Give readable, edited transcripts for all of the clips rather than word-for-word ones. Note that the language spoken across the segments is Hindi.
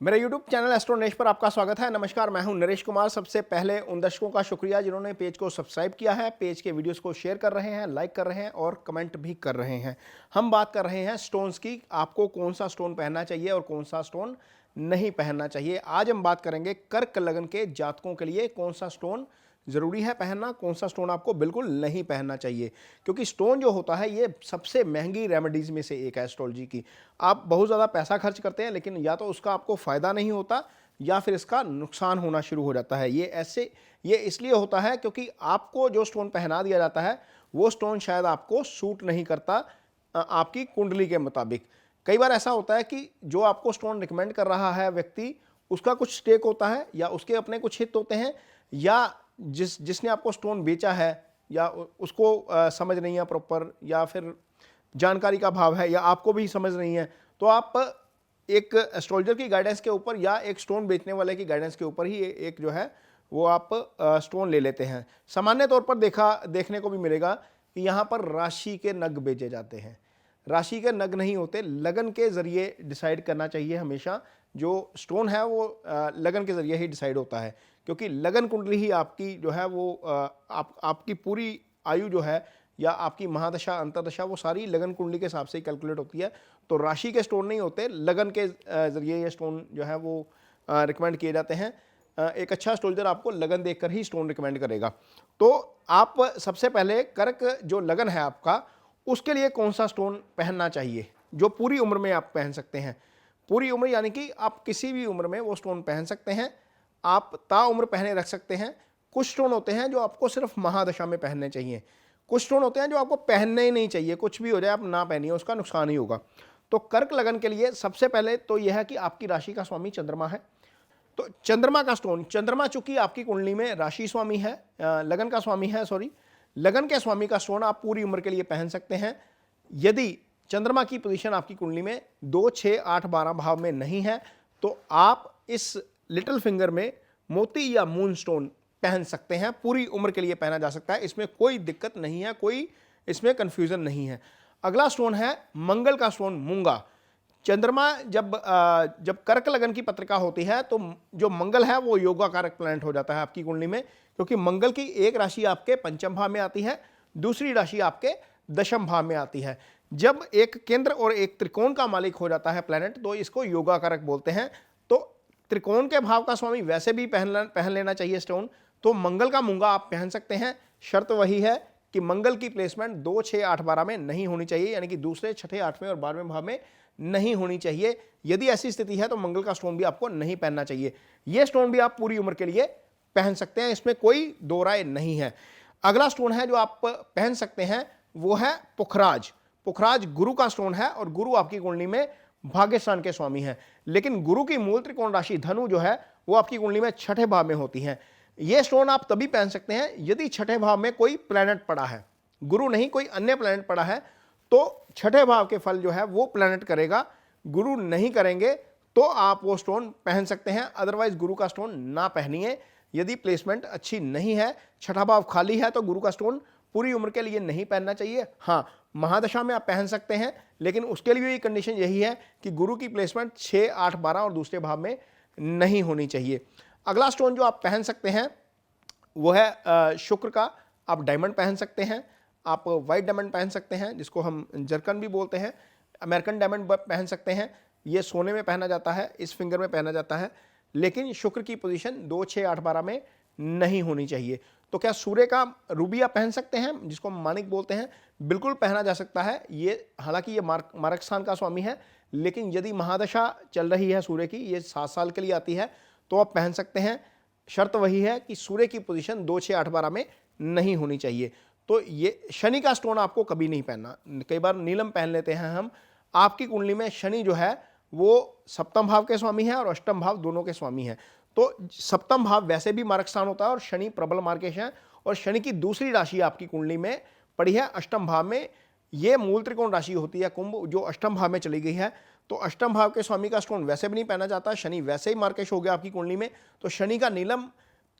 मेरा YouTube चैनल एस्ट्रो नरेश पर आपका स्वागत है। नमस्कार, मैं हूं नरेश कुमार। सबसे पहले उन दर्शकों का शुक्रिया जिन्होंने पेज को सब्सक्राइब किया है, पेज के वीडियोस को शेयर कर रहे हैं, लाइक कर रहे हैं और कमेंट भी कर रहे हैं। हम बात कर रहे हैं स्टोन्स की, आपको कौन सा स्टोन पहनना चाहिए और कौन सा स्टोन नहीं पहनना चाहिए। आज हम बात करेंगे कर्क लगन के जातकों के लिए कौन सा स्टोन ज़रूरी है पहनना, कौन सा स्टोन आपको बिल्कुल नहीं पहनना चाहिए। क्योंकि स्टोन जो होता है ये सबसे महंगी रेमेडीज़ में से एक है एस्ट्रोलॉजी की। आप बहुत ज़्यादा पैसा खर्च करते हैं लेकिन या तो उसका आपको फ़ायदा नहीं होता या फिर इसका नुकसान होना शुरू हो जाता है। ये इसलिए होता है क्योंकि आपको जो स्टोन पहना दिया जाता है वो स्टोन शायद आपको सूट नहीं करता आपकी कुंडली के मुताबिक। कई बार ऐसा होता है कि जो आपको स्टोन रिकमेंड कर रहा है व्यक्ति, उसका कुछ स्टेक होता है या उसके अपने कुछ हित होते हैं, या जिसने आपको स्टोन बेचा है या उसको समझ नहीं है प्रॉपर, या फिर जानकारी का अभाव है, या आपको भी समझ नहीं है। तो आप एक एस्ट्रोलॉजर की गाइडेंस के ऊपर या एक स्टोन बेचने वाले की गाइडेंस के ऊपर ही एक जो है वो आप स्टोन ले लेते हैं। सामान्य तौर पर देखने को भी मिलेगा कि यहाँ पर राशि के नग बेचे जाते हैं। राशि के नग नहीं होते, लगन के जरिए डिसाइड करना चाहिए हमेशा। जो स्टोन है वो लगन के जरिए ही डिसाइड होता है, क्योंकि लगन कुंडली ही आपकी जो है वो आपकी पूरी आयु जो है या आपकी महादशा अंतर्दशा वो सारी लगन कुंडली के हिसाब से ही कैलकुलेट होती है। तो राशि के स्टोन नहीं होते, लगन के जरिए ये स्टोन जो है वो रिकमेंड किए जाते हैं। एक अच्छा एस्ट्रोलॉजर आपको लगन देखकर ही स्टोन रिकमेंड करेगा। तो आप सबसे पहले कर्क जो लगन है आपका, उसके लिए कौन सा स्टोन पहनना चाहिए जो पूरी उम्र में आप पहन सकते हैं। पूरी उम्र यानी कि आप किसी भी उम्र में वो स्टोन पहन सकते हैं, आप ताउम्र पहने रख सकते हैं। कुछ स्टोन होते हैं जो आपको सिर्फ महादशा में पहनने चाहिए, कुछ स्टोन होते हैं जो आपको पहनने ही नहीं चाहिए, कुछ भी हो जाए आप ना पहनिए, उसका नुकसान ही होगा। तो कर्क लगन के लिए सबसे पहले तो यह है कि आपकी राशि का स्वामी चंद्रमा है। तो चंद्रमा का स्टोन, चंद्रमा चूंकि आपकी कुंडली में राशि स्वामी है, लगन का स्वामी है, सॉरी, लगन के स्वामी का स्टोन आप पूरी उम्र के लिए पहन सकते हैं। यदि चंद्रमा की पोजीशन आपकी कुंडली में 2, 6, 8, 12 भाव में नहीं है तो आप इस लिटिल फिंगर में मोती या मून स्टोन पहन सकते हैं। पूरी उम्र के लिए पहना जा सकता है, इसमें कोई दिक्कत नहीं है, कोई इसमें कंफ्यूजन नहीं है। अगला स्टोन है मंगल का स्टोन, मूंगा। चंद्रमा जब कर्क लगन की पत्रिका होती है तो जो मंगल है वो योगा कारक प्लैनेट हो जाता है आपकी कुंडली में, क्योंकि मंगल की एक राशि आपके पंचम भाव में आती है, दूसरी राशि आपके दशम भाव में आती है। जब एक केंद्र और एक त्रिकोण का मालिक हो जाता है प्लैनेट तो इसको योगा कारक बोलते हैं। तो त्रिकोण के भाव का स्वामी वैसे भी पहन लेना चाहिए स्टोन। तो मंगल का मूंगा आप पहन सकते हैं। शर्त वही है कि मंगल की प्लेसमेंट 2, 6, 8, 12 में नहीं होनी चाहिए, यानी कि दूसरे, छठे, 8वें और 12वें भाव में नहीं होनी चाहिए। यदि ऐसी स्थिति है तो मंगल का स्टोन भी आपको नहीं पहनना चाहिए। यह स्टोन भी आप पूरी उम्र के लिए पहन सकते हैं, इसमें कोई दो राय नहीं है। अगला स्टोन है जो आप पहन सकते हैं वो है पुखराज। पुखराज गुरु का स्टोन है और गुरु आपकी कुंडली में भाग्य स्थान के स्वामी है, लेकिन गुरु की मूल त्रिकोण राशि धनु जो है वो आपकी कुंडली में छठे भाव में होती है। यह स्टोन आप तभी पहन सकते हैं यदि छठे भाव में कोई प्लैनेट पड़ा है, गुरु नहीं कोई अन्य प्लैनेट पड़ा है तो छठे भाव के फल जो है वो प्लैनेट करेगा। गुरु नहीं करेंगे तो आप वो स्टोन पहन सकते हैं, अदरवाइज गुरु का स्टोन ना पहनिए। यदि प्लेसमेंट अच्छी नहीं है, छठा भाव खाली है, तो गुरु का स्टोन पूरी उम्र के लिए नहीं पहनना चाहिए। हाँ, महादशा में आप पहन सकते हैं, लेकिन उसके लिए भी कंडीशन यही है कि गुरु की प्लेसमेंट 6, 8, 12 और दूसरे भाव में नहीं होनी चाहिए। अगला स्टोन जो आप पहन सकते हैं वो है शुक्र का। आप डायमंड पहन सकते हैं, आप वाइट डायमंड पहन सकते हैं जिसको हम जरकन भी बोलते हैं, अमेरिकन डायमंड पहन सकते हैं। ये सोने में पहना जाता है, इस फिंगर में पहना जाता है, लेकिन शुक्र की पोजीशन 2, 6, 8, 12 में नहीं होनी चाहिए। तो क्या सूर्य का रूबी आप पहन सकते हैं जिसको मानिक बोलते हैं? बिल्कुल पहना जा सकता है। ये हालांकि ये मारक स्थान का स्वामी है, लेकिन यदि महादशा चल रही है सूर्य की, ये 7 साल के लिए आती है, तो आप पहन सकते हैं। शर्त वही है कि सूर्य की पोजीशन 2, 6, 8, 12 में नहीं होनी चाहिए। तो ये शनि का स्टोन आपको कभी नहीं पहनना। कई बार नीलम पहन लेते हैं हम। आपकी कुंडली में शनि जो है वो सप्तम भाव के स्वामी है और अष्टम भाव दोनों के स्वामी है। तो सप्तम भाव वैसे भी मारक स्थान होता है और शनि प्रबल मार्केश है, और शनि की दूसरी राशि आपकी कुंडली में पड़ी है अष्टम भाव में। ये मूल त्रिकोण राशि होती है कुंभ, जो अष्टम भाव में चली गई है। तो अष्टम भाव के स्वामी का स्टोन वैसे भी नहीं पहना जाता। शनि वैसे ही मार्केश हो गया आपकी कुंडली में, तो शनि का नीलम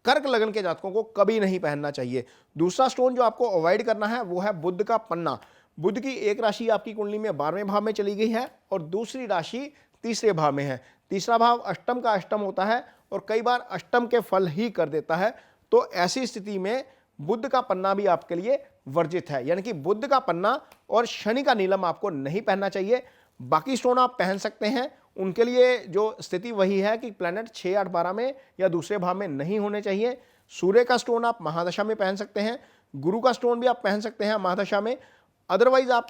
कर्क लगन के जातकों को कभी नहीं पहनना चाहिए। दूसरा स्टोन जो आपको अवॉइड करना है वो है बुध का पन्ना। बुध की एक राशि आपकी कुंडली में 12वें भाव में चली गई है और दूसरी राशि तीसरे भाव में है। तीसरा भाव अष्टम का अष्टम होता है और कई बार अष्टम के फल ही कर देता है। तो ऐसी स्थिति में बुध का पन्ना भी आपके लिए वर्जित है, यानी कि बुध का पन्ना और शनि का नीलम आपको नहीं पहनना चाहिए। बाकी स्टोन आप पहन सकते हैं, उनके लिए जो स्थिति वही है कि प्लैनेट 6, 8, 12 में या दूसरे भाव में नहीं होने चाहिए। सूर्य का स्टोन आप महादशा में पहन सकते हैं, गुरु का स्टोन भी आप पहन सकते हैं महादशा में। अदरवाइज आप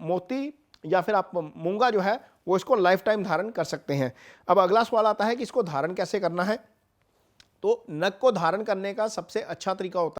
मोती या फिर आप मूंगा जो है वो इसको लाइफ टाइम धारण कर सकते हैं। अब अगला सवाल आता है कि इसको धारण कैसे करना है। तो नग को धारण करने का सबसे अच्छा तरीका होता है